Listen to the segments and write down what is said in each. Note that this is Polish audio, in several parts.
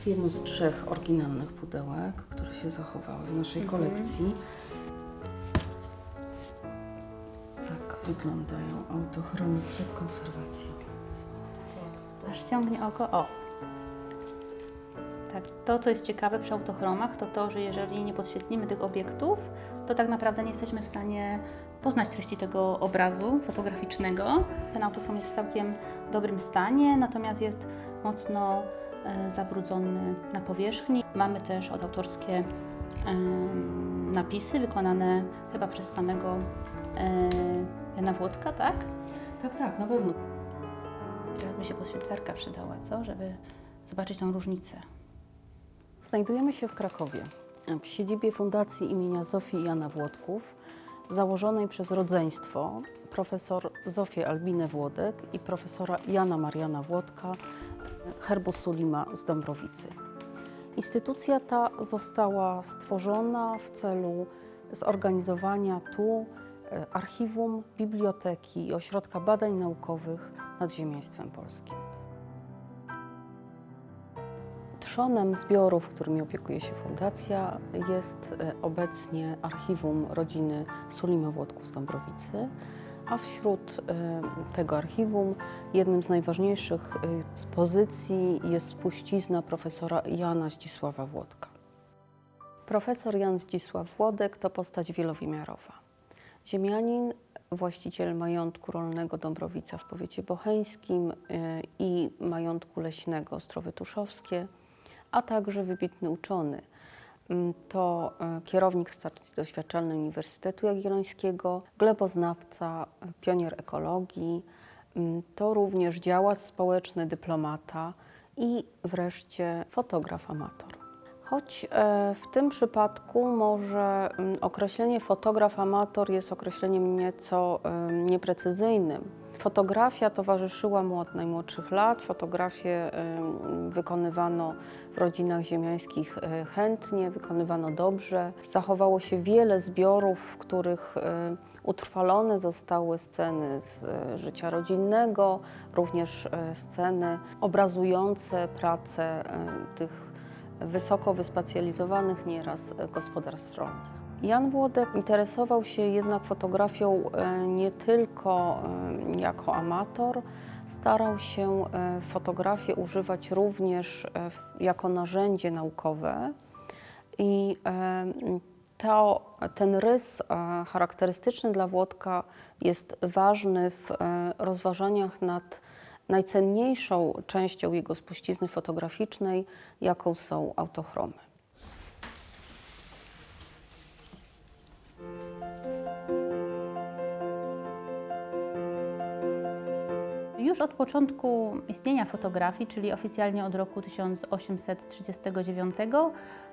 jest jedno z 3 oryginalnych pudełek, które się zachowały w naszej kolekcji. Tak wyglądają autochromy przed konserwacją. Aż ciągnie oko. O! Tak, to co jest ciekawe przy autochromach, to to, że jeżeli nie podświetlimy tych obiektów, to tak naprawdę nie jesteśmy w stanie poznać treści tego obrazu fotograficznego. Ten autochrom jest w całkiem dobrym stanie, natomiast jest mocno zabrudzony na powierzchni. Mamy też odautorskie napisy wykonane chyba przez samego Jana Włodka, tak? Tak, na pewno. Teraz by się podświetlarka przydała, co? Żeby zobaczyć tą różnicę. Znajdujemy się w Krakowie, w siedzibie Fundacji imienia Zofii i Jana Włodków, założonej przez rodzeństwo profesor Zofię Albinę Włodek i profesora Jana Mariana Włodka, herbu Sulima z Dąbrowicy. Instytucja ta została stworzona w celu zorganizowania tu archiwum, biblioteki i ośrodka badań naukowych nad ziemiaństwem polskim. Trzonem zbiorów, którymi opiekuje się Fundacja, jest obecnie archiwum rodziny Sulima Włodków z Dąbrowicy, a wśród tego archiwum jednym z najważniejszych pozycji jest spuścizna profesora Jana Zdzisława Włodka. Profesor Jan Zdzisław Włodek to postać wielowymiarowa. Ziemianin, właściciel majątku rolnego Dąbrowica w powiecie bocheńskim i majątku leśnego Ostrowy Tuszowskie, a także wybitny uczony. To kierownik stacji doświadczalnej Uniwersytetu Jagiellońskiego, gleboznawca, pionier ekologii, to również działacz społeczny, dyplomata i wreszcie fotograf amator. Choć w tym przypadku może określenie fotograf amator jest określeniem nieco nieprecyzyjnym. Fotografia towarzyszyła mu od najmłodszych lat. Fotografię wykonywano w rodzinach ziemiańskich chętnie, wykonywano dobrze. Zachowało się wiele zbiorów, w których utrwalone zostały sceny z życia rodzinnego, również sceny obrazujące pracę tych wysoko wyspecjalizowanych nieraz gospodarstw rolnych. Jan Włodek interesował się jednak fotografią nie tylko jako amator, starał się fotografię używać również jako narzędzie naukowe i ten rys charakterystyczny dla Włodka jest ważny w rozważaniach nad najcenniejszą częścią jego spuścizny fotograficznej, jaką są autochromy. Już od początku istnienia fotografii, czyli oficjalnie od roku 1839,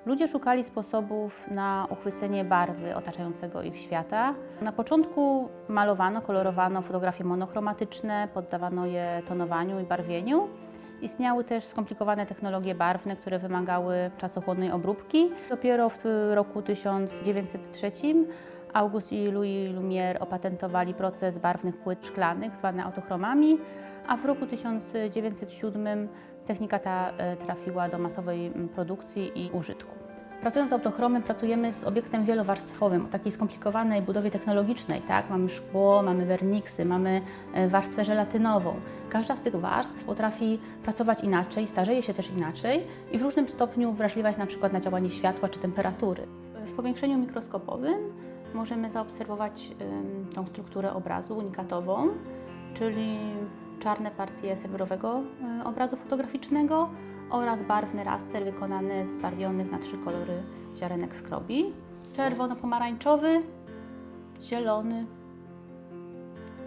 ludzie szukali sposobów na uchwycenie barwy otaczającego ich świata. Na początku malowano, kolorowano fotografie monochromatyczne, poddawano je tonowaniu i barwieniu. Istniały też skomplikowane technologie barwne, które wymagały czasochłonnej obróbki. Dopiero w roku 1903 Auguste i Louis Lumière opatentowali proces barwnych płyt szklanych, zwany autochromami, a w roku 1907 technika ta trafiła do masowej produkcji i użytku. Pracując z autochromem, pracujemy z obiektem wielowarstwowym, o takiej skomplikowanej budowie technologicznej, tak? Mamy szkło, mamy werniksy, mamy warstwę żelatynową. Każda z tych warstw potrafi pracować inaczej, starzeje się też inaczej i w różnym stopniu wrażliwa jest na przykład na działanie światła czy temperatury. W powiększeniu mikroskopowym możemy zaobserwować tą strukturę obrazu unikatową, czyli czarne partie srebrowego obrazu fotograficznego oraz barwny raster wykonany z barwionych na 3 kolory ziarenek skrobi. Czerwono-pomarańczowy, zielony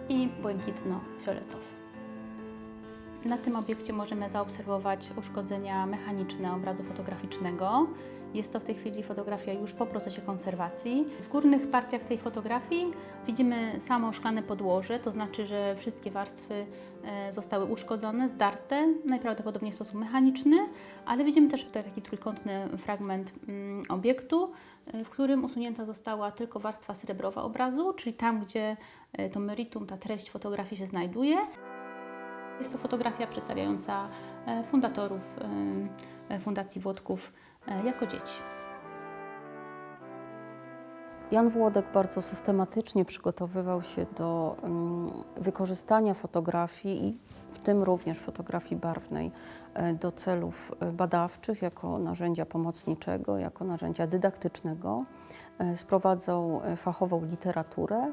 i błękitno-fioletowy. Na tym obiekcie możemy zaobserwować uszkodzenia mechaniczne obrazu fotograficznego. Jest to w tej chwili fotografia już po procesie konserwacji. W górnych partiach tej fotografii widzimy samo szklane podłoże, to znaczy, że wszystkie warstwy zostały uszkodzone, zdarte, najprawdopodobniej w sposób mechaniczny, ale widzimy też tutaj taki trójkątny fragment obiektu, w którym usunięta została tylko warstwa srebrowa obrazu, czyli tam, gdzie to meritum, ta treść fotografii się znajduje. Jest to fotografia przedstawiająca fundatorów Fundacji Włodków jako dzieci. Jan Włodek bardzo systematycznie przygotowywał się do wykorzystania fotografii i w tym również fotografii barwnej do celów badawczych jako narzędzia pomocniczego, jako narzędzia dydaktycznego. Sprowadzał fachową literaturę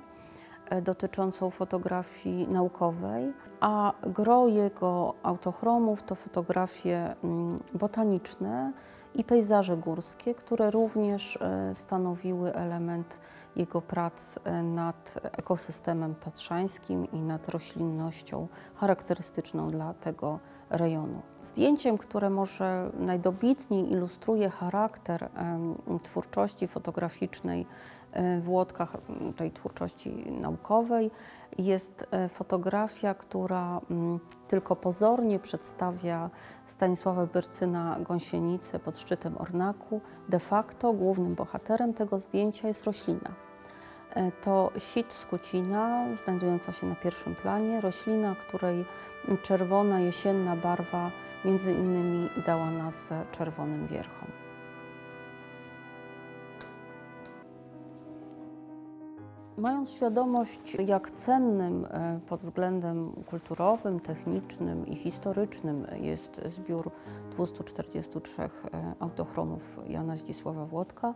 dotyczącą fotografii naukowej, a gro jego autochromów to fotografie botaniczne i pejzaże górskie, które również stanowiły element jego prac nad ekosystemem tatrzańskim i nad roślinnością charakterystyczną dla tego rejonu. Zdjęciem, które może najdobitniej ilustruje charakter twórczości fotograficznej w Łódkach, tej twórczości naukowej, jest fotografia, która tylko pozornie przedstawia Stanisława Byrcyna-Gąsienicę pod szczytem Ornaku. De facto głównym bohaterem tego zdjęcia jest roślina. To sit skucina, znajdująca się na pierwszym planie, roślina, której czerwona jesienna barwa między innymi dała nazwę czerwonym wierchom. Mając świadomość, jak cennym pod względem kulturowym, technicznym i historycznym jest zbiór 243 autochromów Jana Zdzisława Włodka,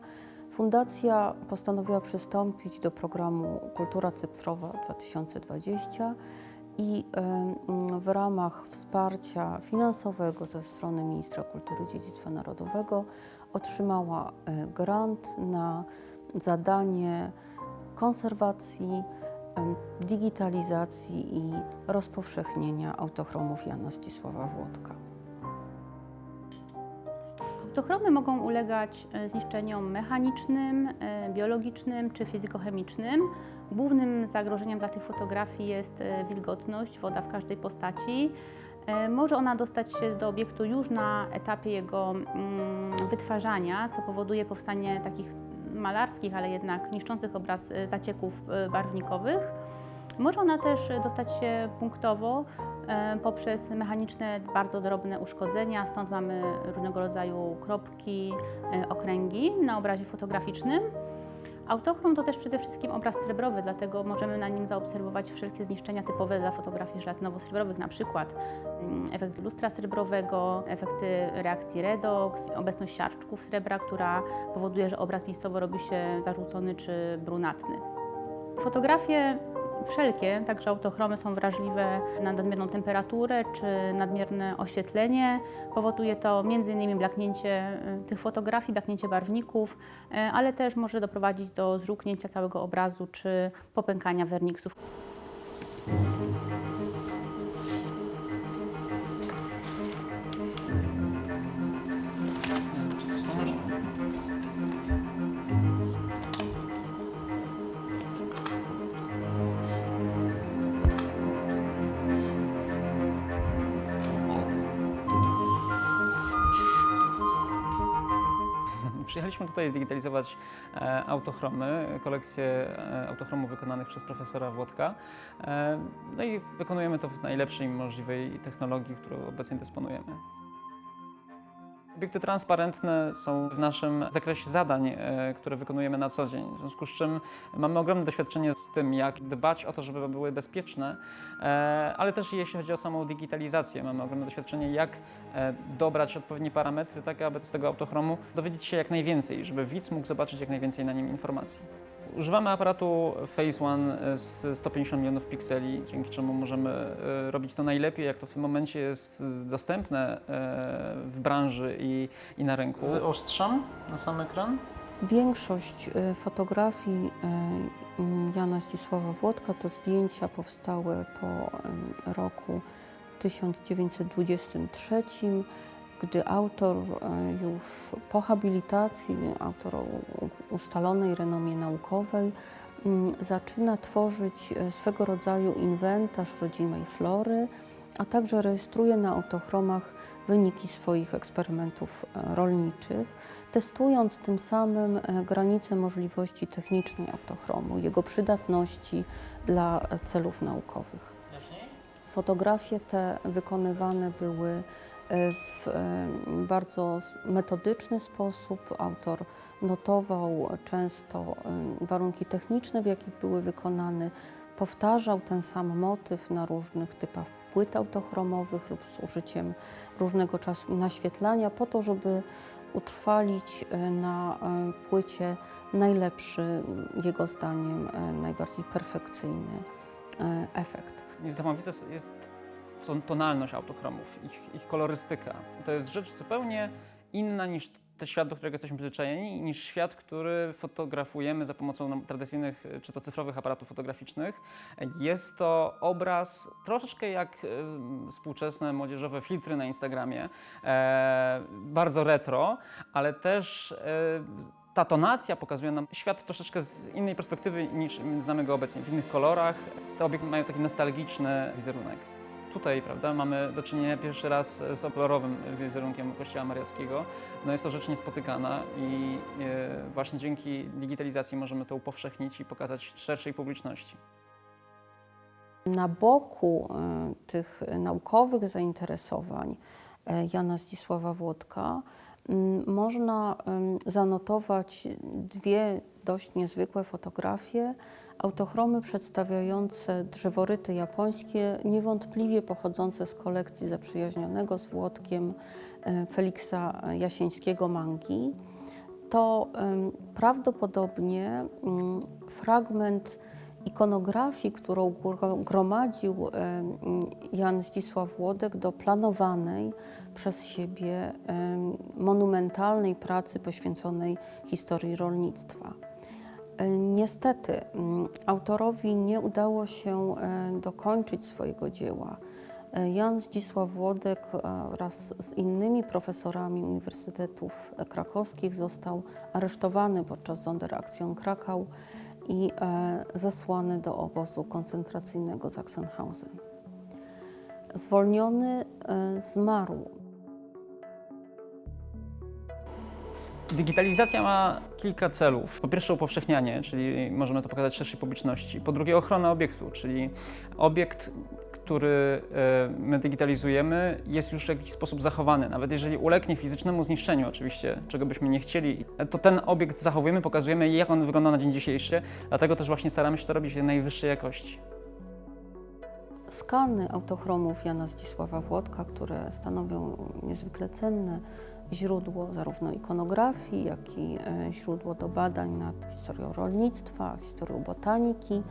Fundacja postanowiła przystąpić do programu Kultura Cyfrowa 2020 i w ramach wsparcia finansowego ze strony Ministra Kultury i Dziedzictwa Narodowego otrzymała grant na zadanie konserwacji, digitalizacji i rozpowszechnienia autochromów Jana Zdzisława Włodka. Autochromy mogą ulegać zniszczeniom mechanicznym, biologicznym czy fizykochemicznym. Głównym zagrożeniem dla tych fotografii jest wilgotność, woda w każdej postaci. Może ona dostać się do obiektu już na etapie jego wytwarzania, co powoduje powstanie takich malarskich, ale jednak niszczących obraz zacieków barwnikowych. Może ona też dostać się punktowo poprzez mechaniczne, bardzo drobne uszkodzenia, stąd mamy różnego rodzaju kropki, okręgi na obrazie fotograficznym. Autochrom to też przede wszystkim obraz srebrowy, dlatego możemy na nim zaobserwować wszelkie zniszczenia typowe dla fotografii żelatynowo-srebrowych, na przykład efekt lustra srebrowego, efekty reakcji redox, obecność siarczków srebra, która powoduje, że obraz miejscowo robi się zażółcony czy brunatny. Fotografie wszelkie, także autochromy, są wrażliwe na nadmierną temperaturę czy nadmierne oświetlenie. Powoduje to m.in. blaknięcie tych fotografii, blaknięcie barwników, ale też może doprowadzić do zżółknięcia całego obrazu czy popękania werniksów. Przyjechaliśmy tutaj zdigitalizować autochromy, kolekcję autochromów wykonanych przez profesora Włodka. No i wykonujemy to w najlepszej możliwej technologii, którą obecnie dysponujemy. Obiekty transparentne są w naszym zakresie zadań, które wykonujemy na co dzień, w związku z czym mamy ogromne doświadczenie w tym, jak dbać o to, żeby były bezpieczne, ale też jeśli chodzi o samą digitalizację, mamy ogromne doświadczenie, jak dobrać odpowiednie parametry, tak aby z tego autochromu dowiedzieć się jak najwięcej, żeby widz mógł zobaczyć jak najwięcej na nim informacji. Używamy aparatu Phase One z 150 milionów pikseli, dzięki czemu możemy robić to najlepiej, jak to w tym momencie jest dostępne w branży i na rynku. Wyostrzam na sam ekran. Większość fotografii Jana Zdzisława Włodka to zdjęcia powstałe po roku 1923, gdy autor już po habilitacji, autor o ustalonej renomie naukowej, zaczyna tworzyć swego rodzaju inwentarz rodzimej flory, a także rejestruje na autochromach wyniki swoich eksperymentów rolniczych, testując tym samym granice możliwości technicznej autochromu, jego przydatności dla celów naukowych. Fotografie te wykonywane były w bardzo metodyczny sposób. Autor notował często warunki techniczne, w jakich były wykonane. Powtarzał ten sam motyw na różnych typach płyt autochromowych lub z użyciem różnego czasu naświetlania po to, żeby utrwalić na płycie najlepszy, jego zdaniem, najbardziej perfekcyjny efekt. Niesamowita jest tonalność autochromów, ich kolorystyka. To jest rzecz zupełnie inna niż ten świat, do którego jesteśmy przyzwyczajeni, niż świat, który fotografujemy za pomocą tradycyjnych czy to cyfrowych aparatów fotograficznych. Jest to obraz troszeczkę jak współczesne młodzieżowe filtry na Instagramie, bardzo retro, ale też ta tonacja pokazuje nam świat troszeczkę z innej perspektywy niż znamy go obecnie, w innych kolorach. Te obiekty mają taki nostalgiczny wizerunek. Tutaj, prawda, mamy do czynienia pierwszy raz z kolorowym wizerunkiem Kościoła Mariackiego. No jest to rzecz niespotykana i właśnie dzięki digitalizacji możemy to upowszechnić i pokazać szerszej publiczności. Na boku tych naukowych zainteresowań Jana Zdzisława Włodka można zanotować dwie dość niezwykłe fotografie, autochromy przedstawiające drzeworyty japońskie, niewątpliwie pochodzące z kolekcji zaprzyjaźnionego z Włodkiem Feliksa Jasieńskiego Mangi. To prawdopodobnie fragment ikonografii, którą gromadził Jan Zdzisław Włodek do planowanej przez siebie monumentalnej pracy poświęconej historii rolnictwa. Niestety autorowi nie udało się dokończyć swojego dzieła. Jan Zdzisław Włodek wraz z innymi profesorami uniwersytetów krakowskich został aresztowany podczas Sonderaktion Krakau i zesłany do obozu koncentracyjnego Sachsenhausen. Zwolniony zmarł. Digitalizacja ma kilka celów. Po pierwsze upowszechnianie, czyli możemy to pokazać szerszej publiczności. Po drugie ochrona obiektu, czyli obiekt, który my digitalizujemy, jest już w jakiś sposób zachowany. Nawet jeżeli ulegnie fizycznemu zniszczeniu oczywiście, czego byśmy nie chcieli, to ten obiekt zachowujemy, pokazujemy, jak on wygląda na dzień dzisiejszy. Dlatego też właśnie staramy się to robić w najwyższej jakości. Skany autochromów Jana Zdzisława Włodka, które stanowią niezwykle cenne źródło zarówno ikonografii, jak i źródło do badań nad historią rolnictwa, historią botaniki,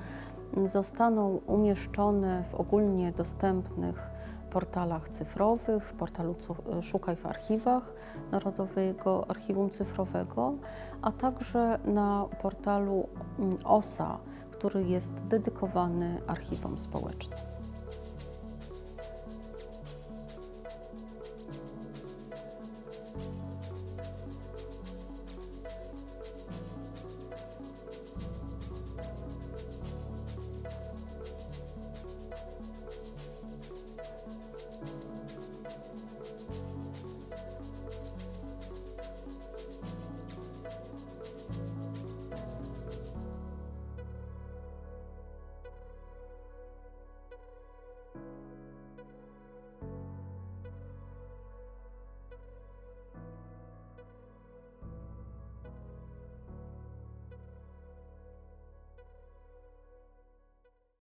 zostaną umieszczone w ogólnie dostępnych portalach cyfrowych, w portalu Szukaj w archiwach Narodowego Archiwum Cyfrowego, a także na portalu OSA, który jest dedykowany archiwom społecznym.